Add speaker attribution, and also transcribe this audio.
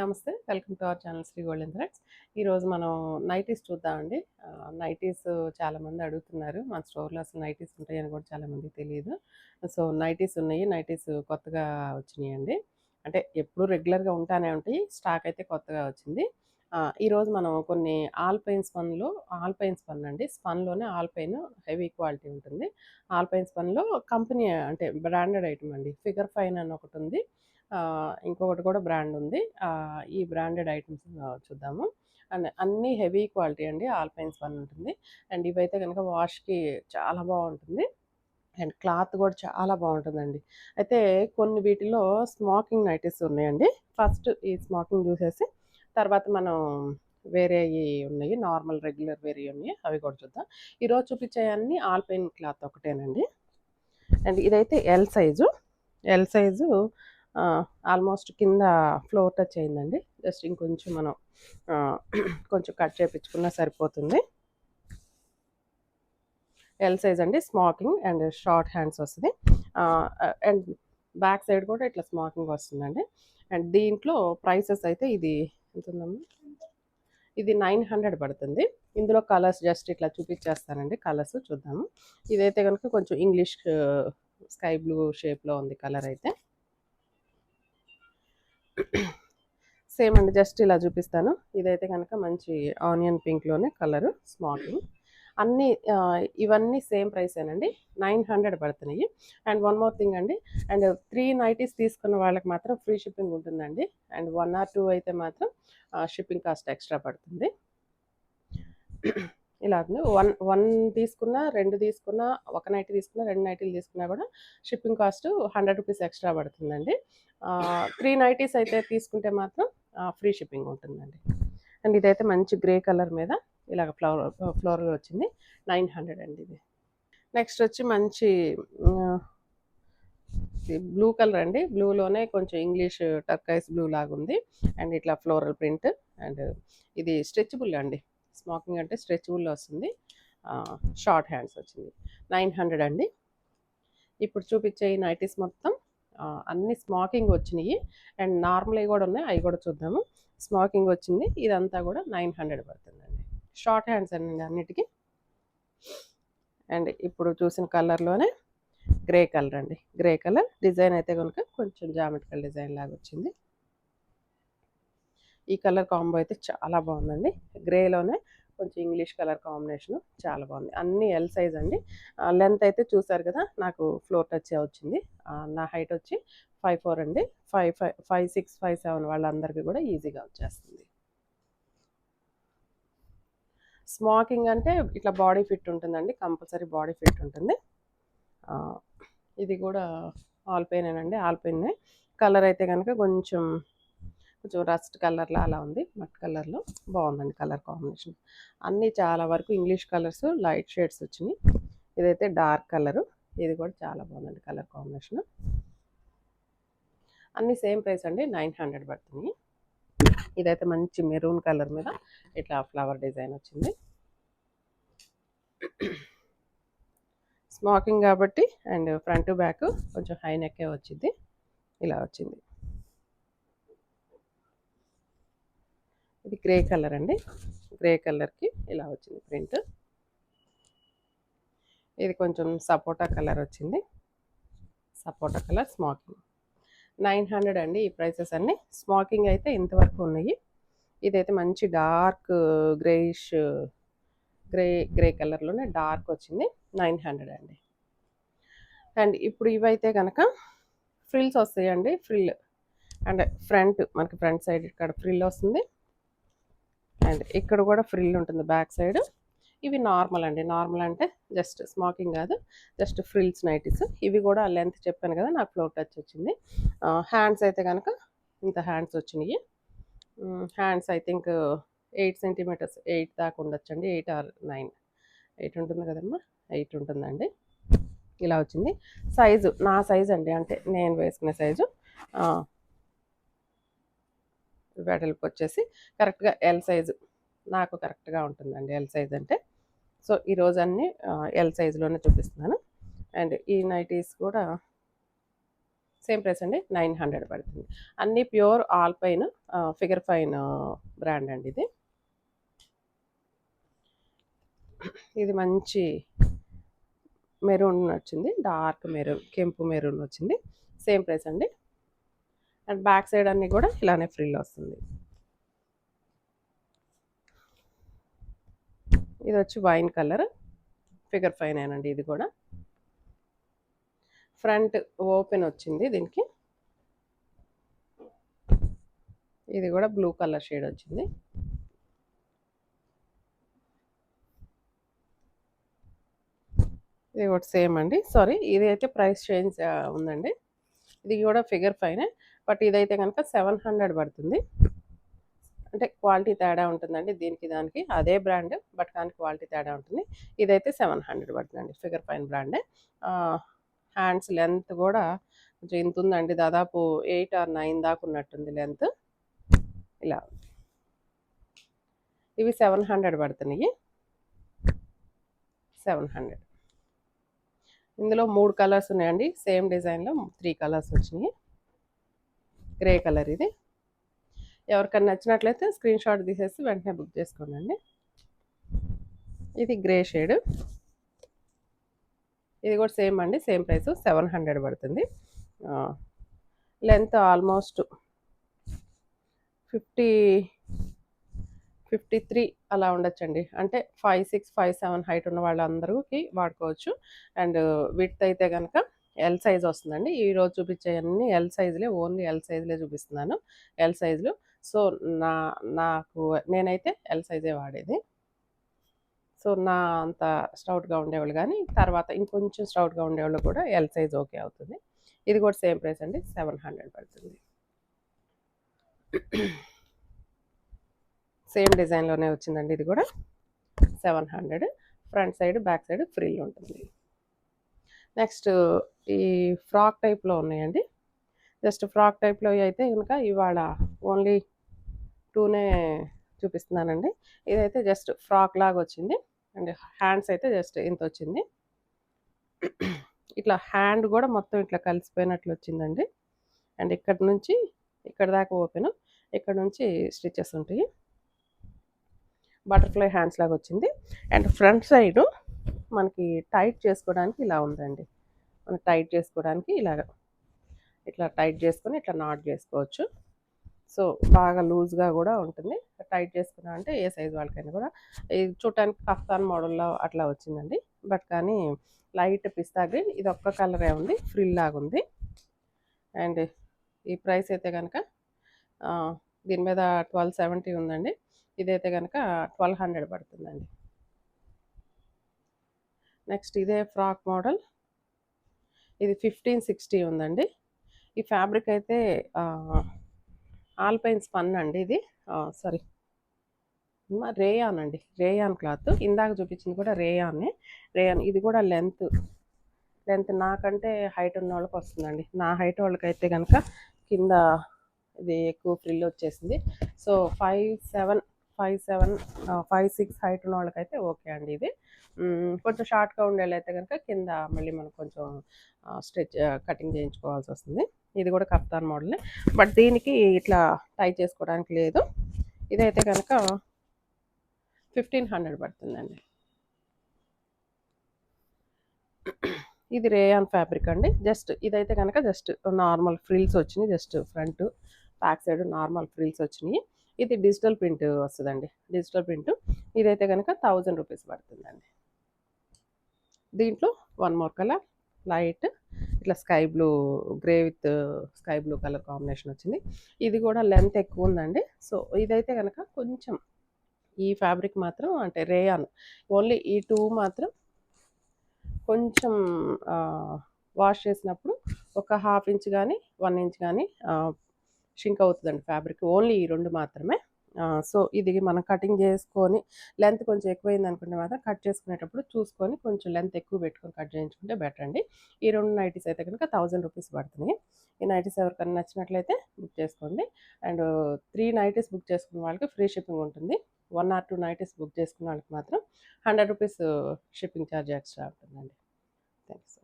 Speaker 1: నమస్తే, welcome to our channel Sri golden threads. ఈరోజు మనం నైటీస్ చూద్దామండి. నైటీస్ చాలామంది అడుగుతున్నారు. మన స్టోర్లో అసలు నైటీస్ ఉంటాయని కూడా చాలామందికి తెలియదు. సో నైటీస్ ఉన్నాయి, నైటీస్ కొత్తగా వచ్చినాయండి. అంటే ఎప్పుడు రెగ్యులర్గా ఉంటానే ఉంటాయి, స్టాక్ అయితే కొత్తగా వచ్చింది. ఈరోజు మనం కొన్ని ఆల్పైన్ స్పన్ అండి. స్పన్లోనే ఆల్పైన్ హెవీ క్వాలిటీ ఉంటుంది. ఆల్పైన్ స్పన్లో కంపెనీ అంటే బ్రాండెడ్ ఐటమ్ అండి. ఫిగర్ ఫైన్ అని ఒకటి ఉంది, ఇంకొకటి కూడా బ్రాండ్ ఉంది. ఈ బ్రాండెడ్ ఐటమ్స్ చూద్దాము. అండ్ అన్నీ హెవీ క్వాలిటీ అండి. ఆల్పైన్ స్పన్ ఉంటుంది. అండ్ ఇవైతే కనుక వాష్కి చాలా బాగుంటుంది. అండ్ క్లాత్ కూడా చాలా బాగుంటుందండి. అయితే కొన్ని వీటిలో స్మోకింగ్ నైటీస్ ఉన్నాయండి. ఫస్ట్ ఈ స్మోకింగ్ చూసేసి తర్వాత మనం వేరేవి ఉన్నాయి, నార్మల్ రెగ్యులర్ వేరే ఉన్నాయి, అవి కూడా చూద్దాం. ఈరోజు చూపించేవన్నీ ఆల్పైన్ క్లాత్ ఒకటేనండి. అండ్ ఇదైతే ఎల్ సైజు ఆల్మోస్ట్ కింద ఫ్లోర్ టచ్ అయిందండి. జస్ట్ ఇంకొంచెం మనం కొంచెం కట్ చేయించుకున్నా సరిపోతుంది. ఎల్ సైజ్ అండి, స్మోకింగ్ అండ్ షార్ట్ హ్యాండ్స్ వస్తుంది. అండ్ బ్యాక్ సైడ్ కూడా ఇట్లా స్మోకింగ్ వస్తుందండి. అండ్ దీంట్లో ప్రైసెస్ అయితే ఇది ఎంత ఉందమ్మా, ఇది 900 పడుతుంది. ఇందులో కలర్స్ జస్ట్ ఇట్లా చూపించేస్తానండి, కలర్స్ చూద్దాము. ఇదైతే కనుక కొంచెం ఇంగ్లీష్ స్కై బ్లూ షేప్లో ఉంది కలర్ అయితే. సేమ్ అండి, జస్ట్ ఇలా చూపిస్తాను. ఇదైతే కనుక మంచి ఆనియన్ పింక్లోనే కలరు స్మోకింగ్. అన్నీ ఇవన్నీ సేమ్ ప్రైసేనండి, 900 పడుతున్నాయి. అండ్ వన్ మోర్ థింగ్ అండి, అండ్ 3 నైటీస్ తీసుకున్న వాళ్ళకి మాత్రం ఫ్రీ షిప్పింగ్ ఉంటుందండి. అండ్ 1 or 2 అయితే మాత్రం షిప్పింగ్ కాస్ట్ ఎక్స్ట్రా పడుతుంది. ఇలా వన్ వన్ తీసుకున్నా, 2 తీసుకున్నా, ఒక నైటీ తీసుకున్నా, 2 నైటీలు తీసుకున్నా కూడా షిప్పింగ్ కాస్ట్ 100 రూపీస్ ఎక్స్ట్రా పడుతుందండి. 3 నైటీస్ అయితే తీసుకుంటే మాత్రం ఫ్రీ షిప్పింగ్ ఉంటుందండి. అండ్ ఇదైతే మంచి గ్రే కలర్ మీద ఇలాగ ఫ్లోరల్ వచ్చింది, 900 అండి ఇది. నెక్స్ట్ వచ్చి మంచి బ్లూ కలర్ అండి. బ్లూలోనే కొంచెం ఇంగ్లీష్ టర్కైస్ బ్లూ లాగా ఉంది. అండ్ ఇట్లా ఫ్లోరల్ ప్రింట్. అండ్ ఇది స్ట్రెచబుల్ అండి, స్మోకింగ్ అంటే స్ట్రెచబుల్లో వస్తుంది. షార్ట్ హ్యాండ్స్ వచ్చింది, 900 అండి. ఇప్పుడు చూపించే ఈ నైటీస్ మొత్తం అన్ని స్మోకింగ్ వచ్చినాయి. అండ్ నార్మల్ అవి కూడా ఉన్నాయి, అవి కూడా చూద్దాము. స్మోకింగ్ వచ్చింది, ఇదంతా కూడా 900 పడుతుందండి. షార్ట్ హ్యాండ్స్ అండి అన్నిటికీ. అండ్ ఇప్పుడు చూసిన కలర్లోనే గ్రే కలర్ అండి. గ్రే కలర్ డిజైన్ అయితే కనుక కొంచెం జామెట్రికల్ డిజైన్ లాగా వచ్చింది. ఈ కలర్ కాంబో అయితే చాలా బాగుందండి. గ్రేలోనే కొంచెం ఇంగ్లీష్ కలర్ కాంబినేషన్ చాలా బాగుంది. అన్ని ఎల్ సైజ్ అండి. లెంత్ అయితే చూసారు కదా, నాకు ఫ్లోర్ టచ్ వచ్చింది. నా హైట్ వచ్చి 5'4" అండి. 5'6", 5'7" వాళ్ళందరికీ కూడా ఈజీగా వచ్చేస్తుంది. స్మోకింగ్ అంటే ఇట్లా బాడీ ఫిట్ ఉంటుందండి, కంపల్సరీ బాడీ ఫిట్ ఉంటుంది. ఇది కూడా ఆల్పైనేనండి, ఆల్పైనే. కలర్ అయితే కనుక కొంచెం రస్ట్ కలర్లో అలా ఉంది, మట్ కలర్లో బాగుందండి కలర్ కాంబినేషన్. అన్నీ చాలా వరకు ఇంగ్లీష్ కలర్స్, లైట్ షేడ్స్ వచ్చినాయి. ఇదైతే డార్క్ కలరు, ఇది కూడా చాలా బాగుందండి కలర్ కాంబినేషన్. అన్నీ సేమ్ ప్రైస్ అండి, 900 పడుతుంది. ఇదైతే మంచి మెరూన్ కలర్ మీద ఇట్లా ఫ్లవర్ డిజైన్ వచ్చింది. స్మోకింగ్ కాబట్టి అండ్ ఫ్రంట్ బ్యాక్ కొంచెం హై నెక్కే వచ్చింది, ఇలా వచ్చింది. ఇది గ్రే కలర్ అండి. గ్రే కలర్కి ఇలా వచ్చింది ప్రింట్. ఇది కొంచెం సపోటా కలర్ వచ్చింది, సపోటా కలర్ స్మోకింగ్. 900 అండి ఈ ప్రైసెస్ అన్నీ. స్మోకింగ్ అయితే ఇంతవరకు ఉన్నాయి. ఇదైతే మంచి డార్క్ గ్రేయిష్ గ్రే కలర్లోనే డార్క్ వచ్చింది, 900 అండి. అండ్ ఇప్పుడు ఇవైతే కనుక ఫ్రిల్స్ వస్తాయండి. ఫ్రిల్ అండ్ మనకి ఫ్రంట్ సైడ్ ఇక్కడ ఫ్రిల్ వస్తుంది. అండ్ ఇక్కడ కూడా ఫ్రిల్ ఉంటుంది బ్యాక్ సైడ్. ఇవి నార్మల్ అండి. నార్మల్ అంటే జస్ట్ స్మోకింగ్ కాదు, జస్ట్ ఫ్రిల్స్ నైటీస్. ఇవి కూడా లెంత్ చెప్పాను కదా, నాకు ఫ్లోర్ టచ్ వచ్చింది. హ్యాండ్స్ అయితే కనుక ఇంత హ్యాండ్స్ వచ్చినాయి. హ్యాండ్స్ ఐ థింక్ 8 సెంటీమీటర్స్, 8 దాకా ఉండొచ్చండి. 8 or 9, 8 ఉంటుంది కదమ్మా, 8 ఉంటుందండి. ఇలా వచ్చింది. సైజు నా సైజు అండి, అంటే నేను వేసుకునే సైజు. వెడల్పు వచ్చేసి కరెక్ట్గా ఎల్ సైజు నాకు కరెక్ట్గా ఉంటుందండి, ఎల్ సైజ్ అంటే. సో ఈరోజు అన్నీ ఎల్ సైజులోనే చూపిస్తున్నాను. అండ్ ఈ నైటీస్ కూడా సేమ్ ప్రైస్ అండి, 900 పడుతుంది. అన్నీ pure alpine figure fine brand అండి ఇది. ఇది మంచి మెరూన్ వచ్చింది, డార్క్ మెరూన్, కెంపు మెరూన్ వచ్చింది. సేమ్ ప్రైస్ అండి. అండ్ బ్యాక్ సైడ్ అన్నీ కూడా ఇలానే ఫ్రిల్ వస్తుంది. ఇది వచ్చి వైన్ కలర్ ఫిగర్ ఫైన్ ఏనండి. ఇది కూడా ఫ్రంట్ ఓపెన్ వచ్చింది దీనికి. ఇది కూడా బ్లూ కలర్ షేడ్ వచ్చింది. ఇది కూడా సేమ్ అండి. సారీ, ఇది అయితే ప్రైస్ చేంజ్ ఉందండి. ఇది కూడా ఫిగర్ ఫైనే, బట్ ఇదైతే కనుక 700 పడుతుంది. అంటే క్వాలిటీ తేడా ఉంటుందండి దీనికి దానికి. అదే బ్రాండ్ బట్ కానీ క్వాలిటీ తేడా ఉంటుంది. ఇదైతే 700 పడుతుందండి, ఫిగర్ ఫైన్ బ్రాండే. హ్యాండ్స్ లెంత్ కూడా కొంచెం ఇంత ఉందండి, దాదాపు 8 or 9 దాకా ఉన్నట్టుంది లెంత్. ఇలా ఇవి 700 పడుతున్నాయి. 700. ఇందులో 3 కలర్స్ ఉన్నాయండి. సేమ్ డిజైన్లో 3 కలర్స్ వచ్చినాయి. గ్రే కలర్ ఇది. ఎవరికైనా నచ్చినట్లయితే స్క్రీన్ షాట్ తీసేసి వెంటనే బుక్ చేసుకోండి. ఇది గ్రే షేడ్. ఇది కూడా సేమ్ అండి, సేమ్ ప్రైస్ 700 పడుతుంది. లెంత్ ఆల్మోస్ట్ 53 అలా ఉండొచ్చండి. అంటే 5'6", 5'7" హైట్ ఉన్న వాళ్ళందరికీ వాడుకోవచ్చు. అండ్ విడ్త్ అయితే కనుక ఎల్ సైజ్ వస్తుందండి. ఈరోజు చూపించేవన్నీ ఎల్ సైజులే, ఓన్లీ ఎల్ సైజులే చూపిస్తున్నాను, ఎల్ సైజులు. సో నాకు నేనైతే ఎల్ సైజే వాడేది. సో నా అంత స్టౌట్గా ఉండేవాళ్ళు కానీ తర్వాత ఇంకొంచెం స్టౌట్గా ఉండేవాళ్ళు కూడా ఎల్ సైజ్ ఓకే అవుతుంది. ఇది కూడా సేమ్ ప్రైస్ అండి, 700 పడుతుంది. సేమ్ డిజైన్లోనే వచ్చిందండి. ఇది కూడా 700. Front side back side free ఉంటుంది. నెక్స్ట్ ఈ ఫ్రాక్ టైప్లో ఉన్నాయండి. జస్ట్ ఫ్రాక్ టైప్లో అయితే కనుక ఇవాళ ఓన్లీ 2నే చూపిస్తున్నానండి. ఇదైతే జస్ట్ ఫ్రాక్ లాగా వచ్చింది. అండ్ హ్యాండ్స్ అయితే జస్ట్ ఇంత వచ్చింది. ఇట్లా హ్యాండ్ కూడా మొత్తం ఇట్లా కలిసిపోయినట్లు వచ్చిందండి. అండ్ ఇక్కడ నుంచి ఇక్కడ దాకా ఓపెన్, ఇక్కడ నుంచి స్టిచెస్ ఉంటాయి. బటర్ఫ్లై హ్యాండ్స్ లాగా వచ్చింది. అండ్ ఫ్రంట్ సైడ్ మనకి టైట్ చేసుకోవడానికి ఇలా ఉందండి. మనం టైట్ చేసుకోవడానికి ఇలాగ ఇట్లా టైట్ చేసుకొని ఇట్లా నాట్ చేసుకోవచ్చు. సో బాగా లూజ్గా కూడా ఉంటుంది. టైట్ చేసుకున్నా అంటే ఏ సైజ్ వాళ్ళకైనా కూడా. ఇది చూడటానికి కఫ్తాన్ మోడల్లో అట్లా వచ్చిందండి. బట్ కానీ లైట్ పిస్తా గ్రీన్, ఇది ఒక్క కలరే ఉంది, ఫ్రిల్ లాగా ఉంది. అండ్ ఈ ప్రైస్ అయితే కనుక దీని మీద 1270 ఉందండి. ఇదైతే కనుక 1200 పడుతుందండి. నెక్స్ట్ ఇదే ఫ్రాక్ మోడల్, ఇది 1560 ఉందండి. ఈ ఫ్యాబ్రిక్ అయితే ఆల్పైన్ స్పన్ అండి. ఇది సారీ రేయాన్ అండి, రేయాన్ క్లాత్. ఇందాక చూపించింది కూడా రేయాన్. ఇది కూడా లెంత్ నాకంటే హైట్ ఉన్న వాళ్ళకి వస్తుందండి. నా హైట్ వాళ్ళకైతే కనుక కింద ఇది ఎక్కువ ఫ్రిల్ వచ్చేసింది. సో 5'7", 5'6" హైట్ ఉన్న వాళ్ళకైతే ఓకే అండి. ఇది కొంచెం షార్ట్గా ఉండేళ్ళైతే కనుక కింద మళ్ళీ మనకు కొంచెం కటింగ్ చేయించుకోవాల్సి వస్తుంది. ఇది కూడా కఫ్తాన్ మోడలే, బట్ దీనికి ఇట్లా టై చేసుకోవడానికి లేదు. ఇదైతే కనుక 1500 పడుతుందండి. ఇది రేయాన్ ఫ్యాబ్రిక్ అండి. జస్ట్ ఇదైతే కనుక జస్ట్ నార్మల్ ఫ్రిల్స్ వచ్చినాయి. Just front back side normal frills వచ్చినాయి. ఇది డిజిటల్ ప్రింట్ వస్తుందండి, డిజిటల్ ప్రింట్. ఇదైతే కనుక 1000 రూపీస్ పడుతుందండి. దీంట్లో వన్ మోర్ కలర్ లైట్ ఇట్లా sky blue, grey with sky blue colour combination వచ్చింది. ఇది కూడా లెంత్ ఎక్కువ ఉందండి. సో ఇదైతే కనుక కొంచెం ఈ ఫ్యాబ్రిక్ మాత్రం అంటే రేయాన్ ఓన్లీ ఈ 2 మాత్రం కొంచెం వాష్ చేసినప్పుడు ఒక 1/2 ఇంచ్ కానీ 1 ఇంచ్ కానీ షింక్ అవుతుందండి ఫ్యాబ్రిక్, ఓన్లీ ఈ 2 మాత్రమే. సో ఇది మనం కటింగ్ చేసుకొని లెంత్ కొంచెం ఎక్కువైంది అనుకుంటే మాత్రం కట్ చేసుకునేటప్పుడు చూసుకొని కొంచెం లెంత్ ఎక్కువ పెట్టుకొని కట్ చేయించుకుంటే బెటర్ అండి. ఈ 2 నైటీస్ అయితే కనుక 1000 రూపీస్ పడుతున్నాయి. ఈ నైటీస్ ఎవరికైనా నచ్చినట్లయితే బుక్ చేసుకోండి. అండ్ 3 నైటీస్ బుక్ చేసుకున్న వాళ్ళకి ఫ్రీ షిప్పింగ్ ఉంటుంది. 1 or 2 నైటీస్ బుక్ చేసుకున్న వాళ్ళకి మాత్రం 100 రూపీస్ షిప్పింగ్ ఛార్జ్ ఎక్స్ట్రా ఉంటుందండి. థ్యాంక్స్.